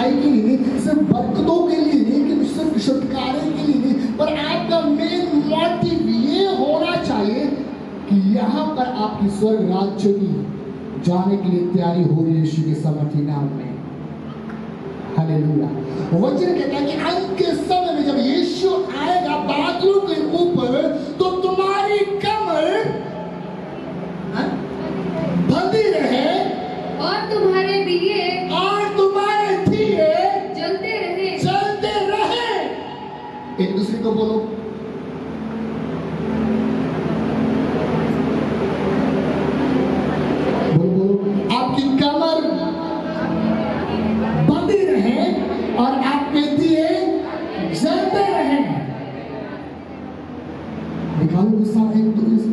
भलाई के लिए नहीं, सिर्फ बरकतों के लिए नहीं, कि सिर्फ छुटकारे के लिए नहीं, पर आपका मेन मोटिव ये होना चाहिए कि यहाँ पर आपकी स्वर्ग राज्य की जाने के लिए तैयारी हो रही है यीशु के सामर्थ्य नाम में। हालेलुया। वचन कहता है कि अंत के समय में जब यीशु आएगा बादलों के ऊपर, तो तुम्हारी कमर बंधी रहे और तुम्हारे दिए चलते रहे। एक दूसरे को बोलो, आपकी कमर बंधी रहे और आपके दिए जलते रहे। निकालो गुस्सा एक दूसरे से।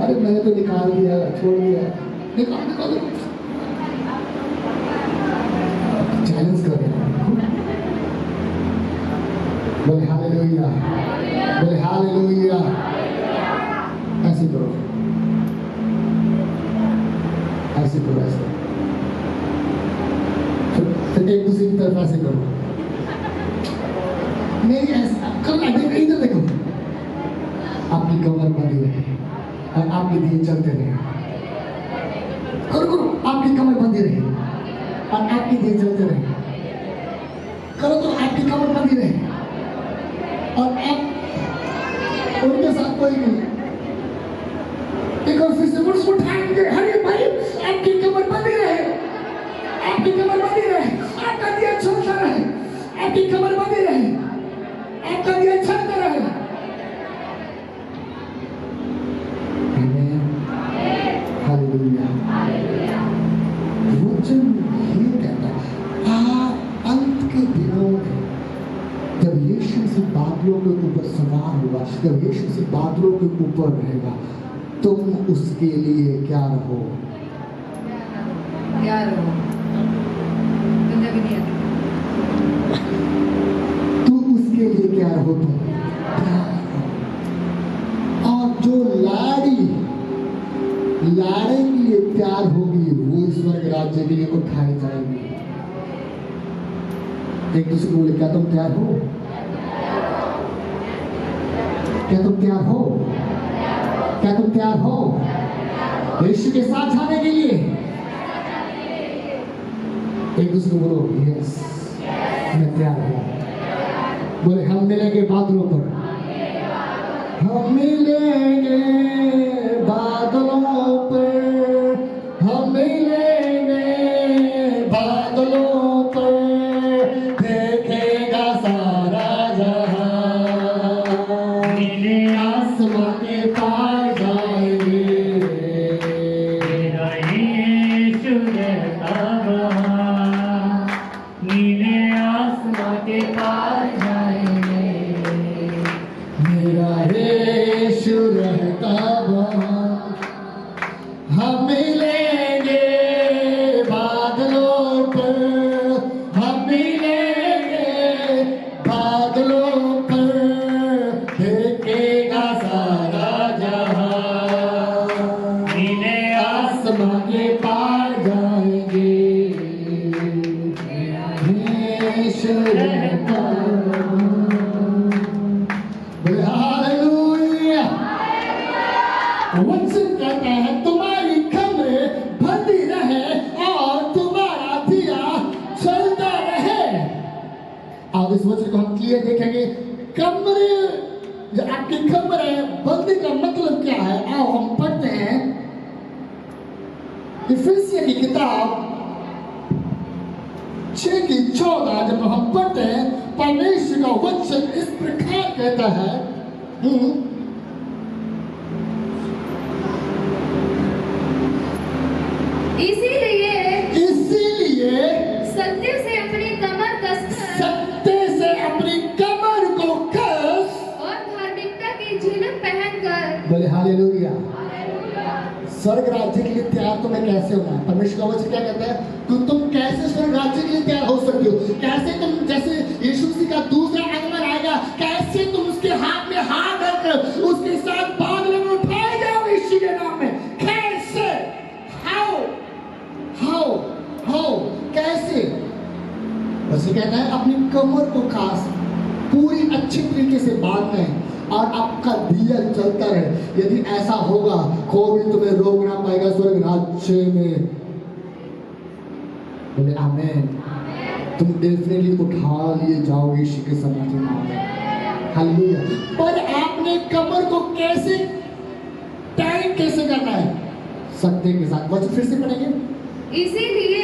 अरे मैंने तो निकाल दिया, छोड़ दिया, निकालो चैलेंज कर रहे हैं। बोले हालेलुया, बोले हालेलुया। ऐसे करो, ऐसे करो, ऐसे फिर एक दूसरे की तरफ ऐसे करो। नहीं ऐसा करो, इधर देखो। आपकी कमर बंधी रहे और आपके दिए चलते रहे। करो, आपकी कमर बंधी रहे और आपके दिए चलते रहे। करो तो आपकी कमर बंधी रहे और आप उनके साथ कोई नहीं। एक और फिर से मुझको उठाएंगे, हरे भाई आपकी कमर बंधी रहे, आपकी कमर बंधी रहे, आपका दिया चलता रहे, आपकी कमर बंधी रहे, आपका दिया चलता रहे। हालेलुया। वचन ये कहता है अंत के दिनों में जब यीशु से बादलों के ऊपर सवार होगा, जब यीशु से बादलों के ऊपर रहेगा, तुम उसके लिए क्या रहो? तू उसके लिए क्या रहो? तुम और जो लाड़े के लिए तैयार होगी वो स्वर्ग राज्य के लिए उठाई जाएगी। एक दूसरे को बोले, क्या तुम तैयार हो? क्या तुम तैयार हो? क्या तुम तैयार हो यीशु के साथ जाने के लिए? एक दूसरे को बोलो, यस मैं तैयार हूं। बोले हम मिलेंगे बादलों पर, हम मिलेंगे बादलों पर, हम मिलेंगे बादलों पर, देखेगा सारा जहां, नीले आसमां के पार जाएंगे, मेरा यीशु रहता वहां, नीले आसमां के पार जाएंगे, मेरा यीशु रहता वहां। हम मिलेंगे बादलों पर, हम मिलेंगे बादलों पर, देखेगा सारा जहां, नीले आसमां के पार जाएंगे, यीशु रहता हालेलुया। वचन कहता है तुम्हारी कमरें बंधी रहे और तुम्हारा दिया चलता रहे। अब इस वचन को हम क्लियर देखेंगे। कमरे, जो आपकी कमरें बंदी का मतलब क्या है? आओ हम पढ़ते हैं इफिसियों की किताब 6:14। जब हम पढ़ते हैं परमेश्वर का वचन इस प्रकार कहता है, इसीलिए सत्य से अपनी कमर को कस और धार्मिकता की झिलक पहनकर, बोले हालेलुया। स्वर्ग राज्य के लिए तैयार तुम्हें कैसे होना है? परमेश्वर का वचन क्या कहता है? तुम कैसे स्वर्ग राज्य के लिए तैयार हो सकते हो? कैसे तुम, जैसे यीशु मसीह का दूसरा आगमन आएगा, कैसे तुम उसके हाथ में हाथ रखकर उसके साथ बादलों में उठाए जाओ यीशु के नाम में? कैसे? हाउ कैसे? बस ये कहता है अपनी कमर को खास पूरी अच्छी तरीके से बांधना है और आपका दिया चलता रहे। यदि ऐसा होगा कोई भी तुम्हें रोक ना पाएगा स्वर्ग राज्य में। बोले आमेन। तुम डेफिनेटली उठा लिए जाओगे यीशु के समर्थन में। हालेलुया। पर आपने कमर को कैसे टाइट कैसे करना है? सत्य के साथ। वचन फिर से पढ़ेंगे। इसीलिए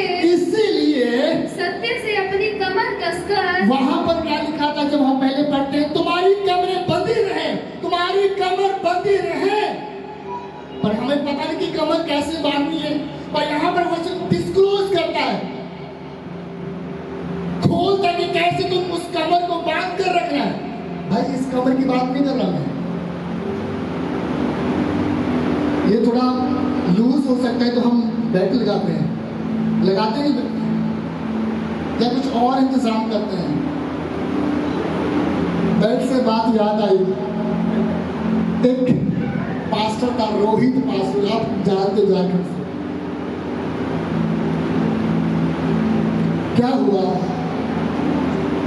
सत्य से अपनी कमर कसकर। वहां पर क्या लिखा था जब हम पहले पढ़ते हैं? तुम्हारी कमरें बंधी रहे, तुम्हारी कमर बंधी रहे। पर हमें पता नहीं कि कमर कैसे बांधनी है। पर यहाँ पर वचन डिस्क्लोज करता है, खोलता है कि कैसे तुम उस कमर को बांध कर रखना है। भाई इस कमर की बात नहीं कर रहा मैं, ये थोड़ा लूज हो सकता है तो हम बेल्ट लगाते हैं, लगाते नहीं या कुछ और इंतजाम करते हैं। बेल्ट से बात याद आई, एक पास्टर था रोहित पास्टर, आप जानते जाकर। क्या हुआ